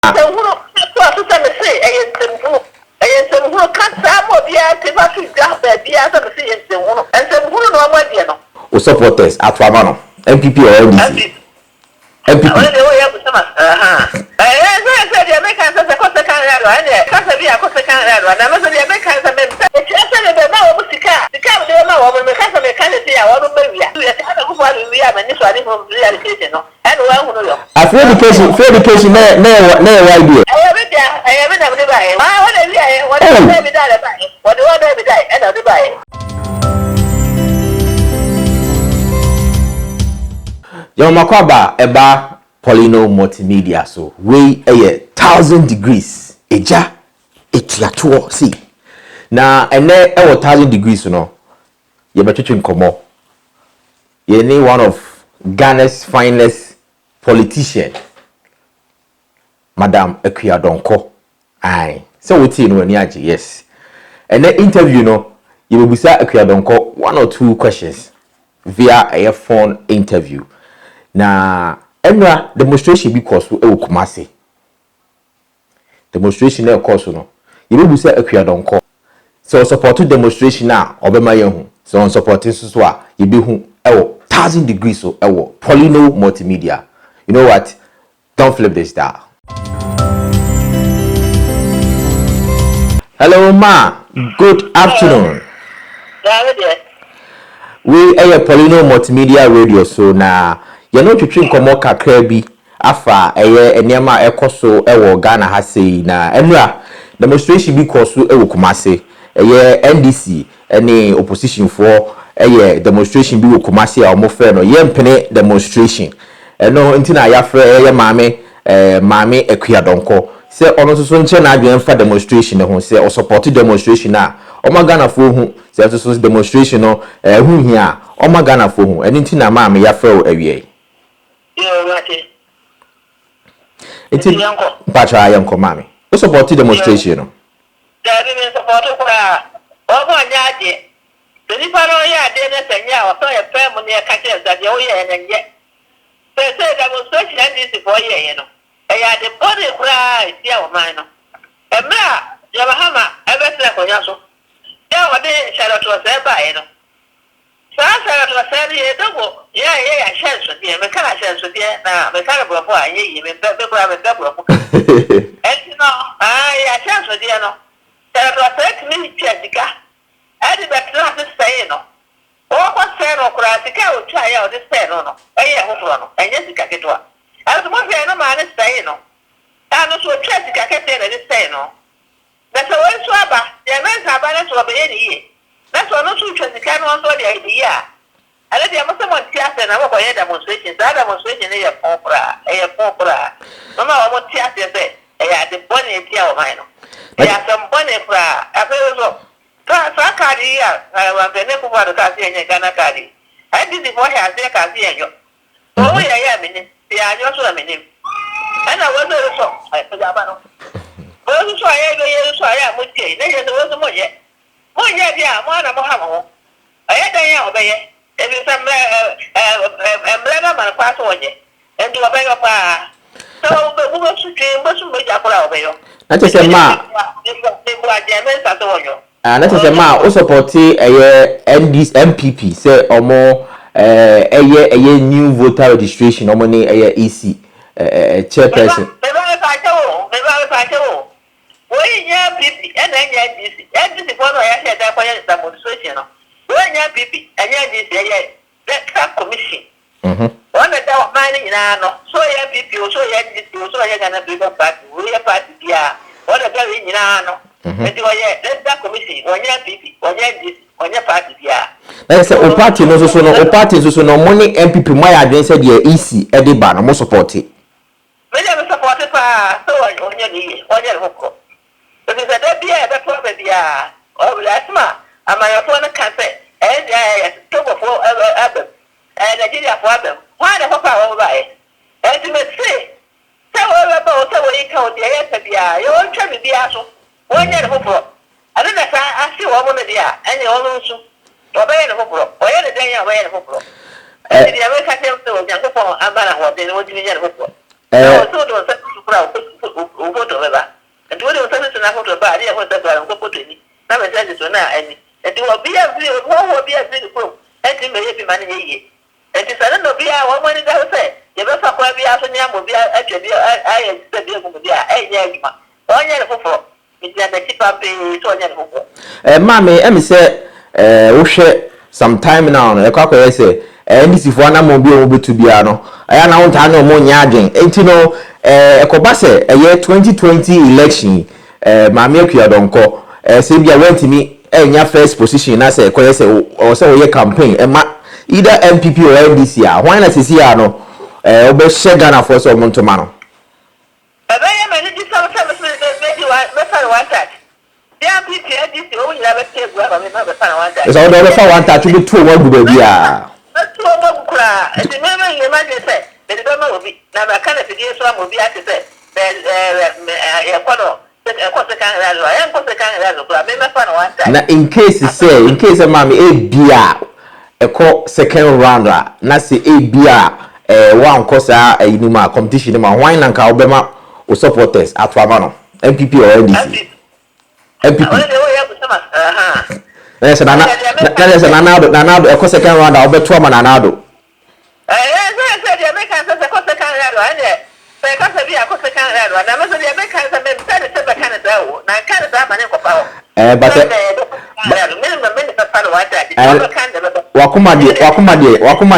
The who to say, I am some who can't have more beer, Tiffany, beer, and some who know what you know. O supporters at Famano, MPP or NDC. MPP. I said, the Americans are the Costa and Casabia Costa Canada, and I'm the Americans are the car, they know over the Casa Mechanicity, I want to be we have an issue from realization, and well, I feel education, no idea. I haven't ever buy. What do I die? What do I die? And I'll buy. Your Makwaba Eba Polino Multimedia, so we a 1,000 degrees. Eja, etiatuo, see. Now, and there 1,000 degrees, you know. You better to come you need one of Ghana's finest politician, Madam Ekia Donko. Aye. So we see no niaji, yes. And the interview, no, you will be say Ekia Donko 1 or 2 questions via a phone interview. Na emra demonstration because we Kumasi. Demonstration na course no. You will be say Ekia Donko. So support demonstration na obema yehu. So on supporting so a you be hu 1,000 degrees so Polino Multimedia. You know what? Don't flip this dial. Hello ma, good afternoon. We are Polino Multimedia Radio so na you know twetwe nkomo kakra bi afa enema ekoso Ghana ha sei na emra demonstration bi koso Kumasi NDC any opposition for demonstration bi Kumasi a omofe no yempene demonstration no ntina yafre maame Ekia Donko se ono so nche na adwen fa demonstration ho se o support demonstration a Ghana fo hu se so demonstration no hu hia Ghana fo hu eni ntina maame yafre o awie enti patra yanko maame o support demonstration no support the Nipano Dennis and Yaw, so a family catches that you and yet. They say demonstration ended for you know. I had the body cry, Yaw Mino. And now, Yamahama, ever said for Yaso. Yaw, they shall to a by, you know. So I said to a sandy double. Yeah, chance with you, Mecana chance with you now, Mecanical boy, ye, you may double. And you know, I chance with you know. There was a minute, Jessica. I did not say no. Or what said or Kratica will try out this pen no. And Jessica get one. As one man is saying no. And also Jessica can tell this say no. That's a way swabber. The men have balance of any year. That's one or two Jessica on the idea. I let you someone theater and I will buy demonstrations. That demonstration is a popra. No matter what theater say. I had the bonnet here of mine. I have some bonnet for a very Sakari, I was the name of the Cassie and Ghana Kadi. I did the boy as their Cassie and you. Oh, I am in it. They are just a minute. And I was very so. I put up on. Well, so I am with you. There was more yet. Oh, yeah, one of Mohammed. I had a obey. There is some emblem and pass on yet. And to a bag of bar. So, the woman should came, but you make up for you. That is a ma. And that is a ma who support NDC MPP say omo a new voter registration omo a EC chairperson. We yeah PP and NDC. NDC for I said that for the demonstration. We yeah PP and NDC that commission. One that was mining in ano. So yeah PP so yeah NDC so yeah gonna be the party. We are party yeah. What a very in ano. That committee, on your people, on your party, yeah. That's a party, no party, so no money MPP. My address said, yeah, easy, Eddie Ban, more support it. We never supported so on your knee, on your hook. But it's a dead year, that's what they are. Oh, last month, and my opponent can say, and I took a full album, and I did a problem. Why the fuck I over it? And you may say, so about so we count the answer, yeah, you won't tell me the asshole. One year of I don't know if I see one woman there, and you also. Or by the hook, or the day away the hook. And the American to young people, I'm going to what they want to be a hook. So, kura o photo beba and what was na photo ba dia ko ta ko photo ni na me say so na ani and you will be a video will be a video pro and me be man ye and it's no be a one money that say you be fa kwa bi aso nya mo bi a twa bi I say bi mo bi a nya adwuma onye ne fofo mi dia na tipa pe so onye ne fofo mama em say wo hwe sometime now no e kwa kwa say NDC for na mo bi o betu bia no aya na wonta na mo nya adwen enti no ekoba se 2020 election mama akua donko say bia wantimi enya first position na say ekoye say o say we campaign either MPP or NDC why na sisi ya no obe shega for so montoma no abaya mani di so maybe me fa one touch the MPP NDC o nya be take gwa me na be fa one touch so do be fa one touch be two wa guba bia two wa gukura e me me ye ma de say be do ma obi na ba kana se di so am obi ate say e kodo na in case mama bia eko second round na se bia one kosa inuma competition ma why na nka obema o supporters atwaba no MPP or NDC MPP na eko second round obeto ma na nado wakuma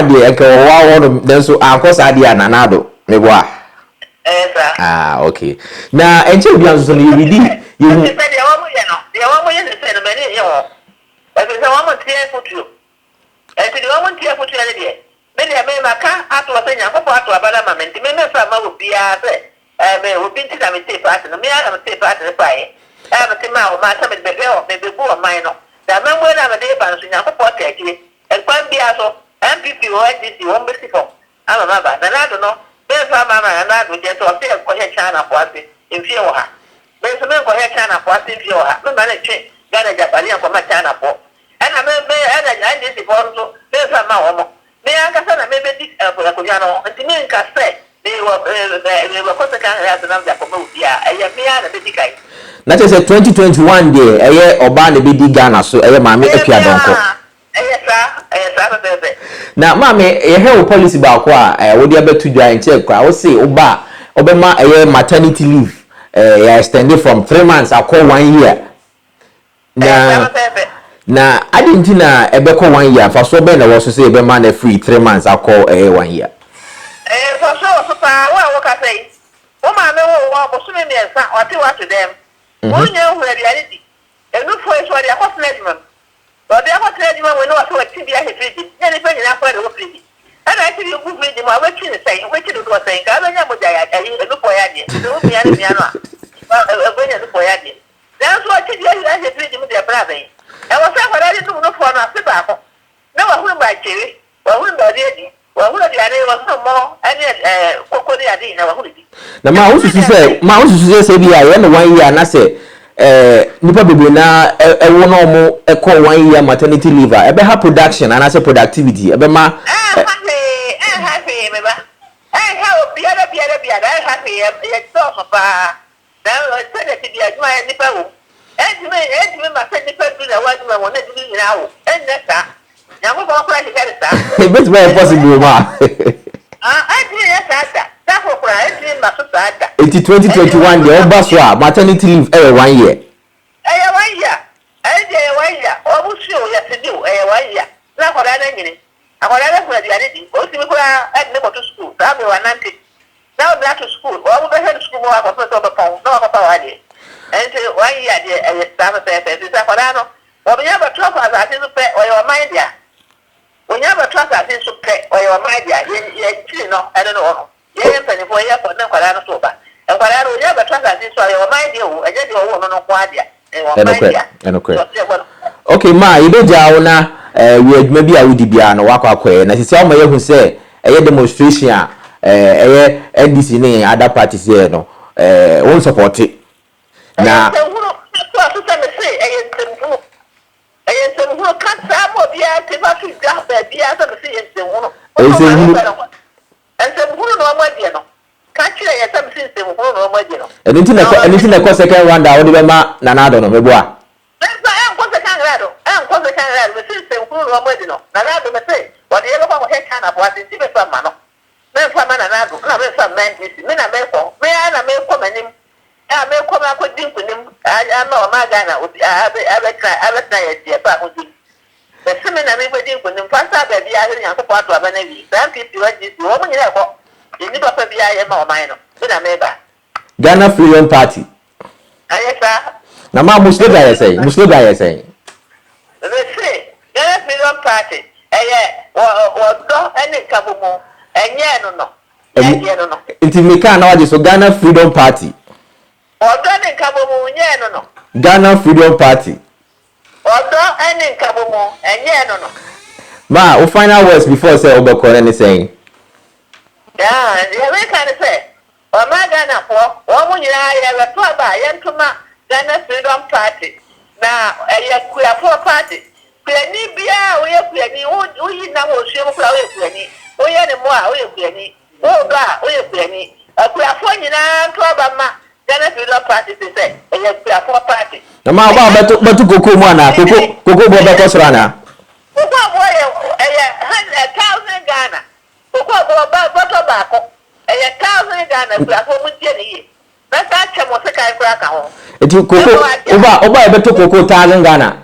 die nke wa no denso ankosa dia na nado meboa okay na enche obi anso no yidi you many a maka atu wasenya ko atu abala mamenti me fa ma obia se me obi nti na me te part no me ara me te part ne pae me te ma o ma ta me bebe o me bebu o mai no da me mo na me de pa so nya ko po te akire e kwan bia so MPP o NDC won be sifo ama ma ba na do no me fa ma na do je to se ko he chana po ase mfie wo ha me so me ko he chana po ase mfie wo ha me ba na twe gana japali ko ma chana po ana me ana NDC po so me fa ma wo mo me anga sana me be ko jano ntimi nka se they were consequent as na da ko bia aya me ana be dikai na say 2021 dey eye oba na be di Ghana so eye maame akua donko eye sa bebe na maame ye he policy ba ko a wo dia betu dwa nche kwa wo say oba obema eye maternity leave ya extended from 3 months akọ 1 year na adinti na ebeko 1 year fa so be na wo so say ebe ma na free 3 months akọ 1 year for sure so pa wa ka say o ma me wo bo so me nsa o ti wa to dem o nya hu reality enu fo so dia ko sledgeman o dia ko sledgeman we no wa so wa ti dia he free nya ni pe nya fa de wo free ana ti bi ku free ma wa ti ni say we ti do say ka nya mo ja ya enu fo ya de so mi ya ni ano a go nya fo ya de dan so ti dia he free mu de bra ben e wo sa kwara ni no fo na se ba ko na wa hu ba chere wa hu ba de di wa hu de ade wa so mo ani kokko de ade na wa hu di na ma hu su se bi ya ye no 1 year na se nipa bebe na ewo no mo eko 1 year maternity leave e be ha production and as productivity e be ma happy me ba ha bia happy e so pa na se de ti dia juma nipa wo me ma se nipa du na wa juma wona du ni na wo neta ya mo ba kwa ni ka ta e bet be possible ma ya ta ta ko kwa ma so ta 2021 the oba so maternity leave 1 year 1 year 1 year o bu si o ya se di 1 year na ko da nyini akwara na kwa dia di o si mi kwa ne go to school ta be wa nanti na o to school o bu be school mo ko so to pa no ko pa wa di ente 1 year de e sta pe sa akwara no o bi ya ba to fa za ti so pe o yo mind dia o nya ba to fa ti so pe o yo mind dia ye ti no I don't know ye mpani fo ye ko na akwara no so ba akwara ro nya ba to fa ti so yo mind dia o eje de o no kwa dia okay ma ibeja wona we adwuma bi a wudi bia no wakwakwɛ na sisi o ma yehu sɛ ɛyɛ demonstration a ɛyɛ NDC ne other parties here no won support na ka actually ya some system ko no mo je no anything na second round a wo de be ma Nanado no meboa na en ko second round me system ko no mo je no Nanado me say o de yelo ko he kana bo ati ti be fa ma no me fa ma Nanado na me fa man this me na me ko manim me ko ma ko din kunim no ma ga na abetna ya tie ba ko din the seminar me wedding kunim fasa ba bia he nyan ko ato aba na wi san pipi waji si wo mo nyina ko ni papa bia ye ma o man no me na me ba Ghana Freedom Party ayesa na ma muslim da ye say they say Ghana Freedom Party wo do ene kabumu enye no Inti meka na waje so Ghana Freedom Party odo ene kabumu nye no Ghana Freedom Party odo ene kabumu enye no ma o final words before say obekọ anything yeah we can say o ma Ghana po o mu nyina ya le to aba ye ntoma Ghana Freedom Party na ya kuafo party kuani bia o ye kuani o yi na wo hwe mo kura o ye kuani o ye ne mo a o ye kuani o ga o ye kuani kuafo nyina to aba ma Ghana Freedom Party say ya kuafo party na ma ba betu koko mu ana koko bo beto sra na koko bo ye 100,000 Ghana koko bo beto ba ko 1,000 Ghana kuafo mu tie ne ye na sa chemo se kai kura ka ho eti koko oba beto koko 1,000 Ghana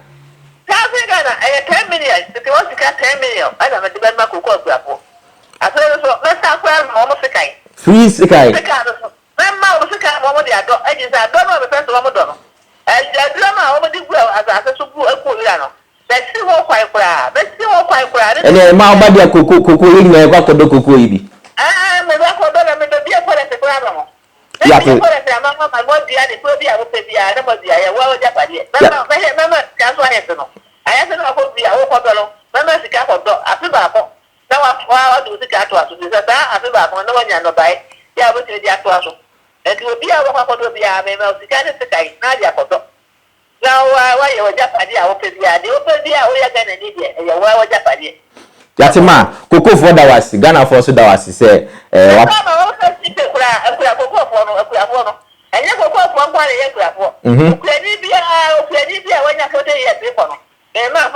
1,000 Ghana 10 million if want to get 10 million I don't depend ma koko kuafo aso so na sa kwa mo se kai free sikai na ma mo se kai mo de ado eji sa ado no be person mo do no drama o mo di gura as so bu eko ira no be si ho kwai kura ene ma oba dia koko yi na kwa kodo koko yi bi me ba kodo na me be bia for the kura ba mo ya ko for the ma mo dia de ko bia wo pe bia na mo dia ya wa o ja pa die mama ka so aye no aye se no ko bia wo ko do no mama sika ko do afi ba ko na wa do sika to aso se sa afi ba ko na wo nya no bai ya bo ti dia to aso enti obi a wo ko do bia me ma sika ne sika na dia ko do na wa ye wo ja pa die a wo pe bia de wo pe bia wo ya Ghana ni die ya wa ja pa die yatima koko for da wasi Ghana for so da wasi say wa ma wo ka ti pe kura koko for no enye koko for ngwa le ye kura for ni bia wa nya ko te ye pe for no e ma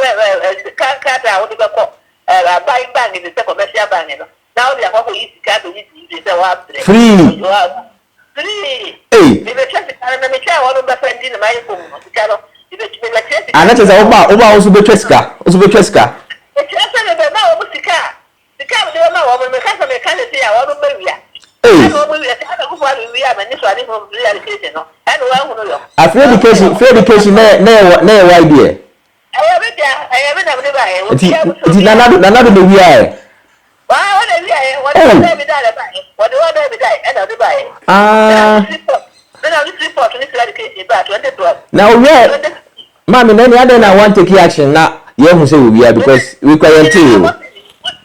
ka ta wo de ko buy bank ni se commercial bank no na wo dia ko yi sika do yi se wa free me be chese kana me cha wo be friend ni mai ko sika no me chese anache za oba oso be cheska chese me be ma wo sika de ma wo me ka se me ka le ya wo be wia wo be wia ka ko fa wia me ni so ani mo wia education no eno wa hu no yo free education na idea ayo be na me ba e ti Nanado be wia e wa de wia e wa de be da ba e wa de be da e na de ba e na this report ni free education ba 2012 now where mami nani ada na want take action na ye hu say we are because we quiet you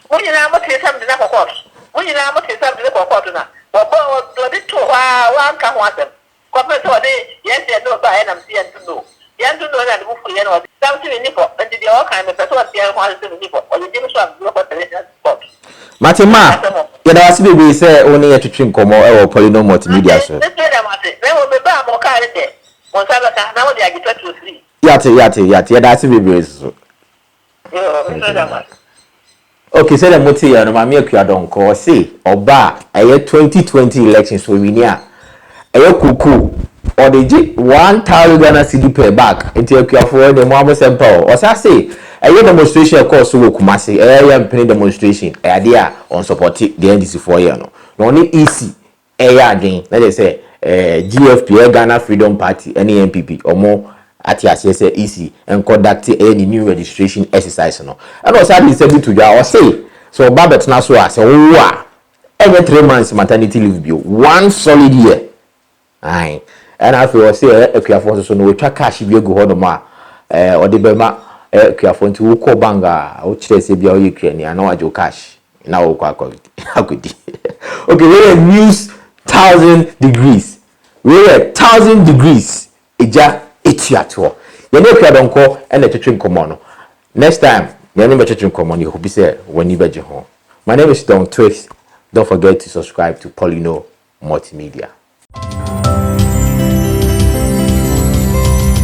when you na mo te sam de na court na wo bo de to wa ka ho asem ko pe to de yes ye no ba e na msi yan to no na de fu ye no something ni for and the all kind of person what ye ho asem ni for o de mi so am go for the court Matima ya da wasi bebe say oni ye twetwe nkomo e wo Polyno multimedia so yate ya da wasi bebe so okay say the moti ya no ma me akua donko say oba eye 2020 elections so we nia eye kuku or the 1,000 Ghana cedi per bag enti akua for the mo amosempa o sa say eye demonstration course wo Kumasi eye mpeni demonstration eye dia on support the NDC for year no only easy eye again let us say GFP Ghana Freedom Party any NPP omo ati asese easy and conduct any new registration exercise no and also had said to you or say so babet na so as every 3 months maternity leave bio 1 solid year aye and I feel say ekua so no we twa cash bi egu ho no ma o de be ma ekua nti wo ko banga o kire se bia o yekua ni ana wajo cash na wo kwa akodi okay we news 1,000 degrees we 1,000 degrees eja etiato ye ne kwa donko ene twetwe nkomo no next time ye ne twetwe nkomo no hope say wani beje ho. My name is Don Twist. Don't forget to subscribe to Polyno multimedia.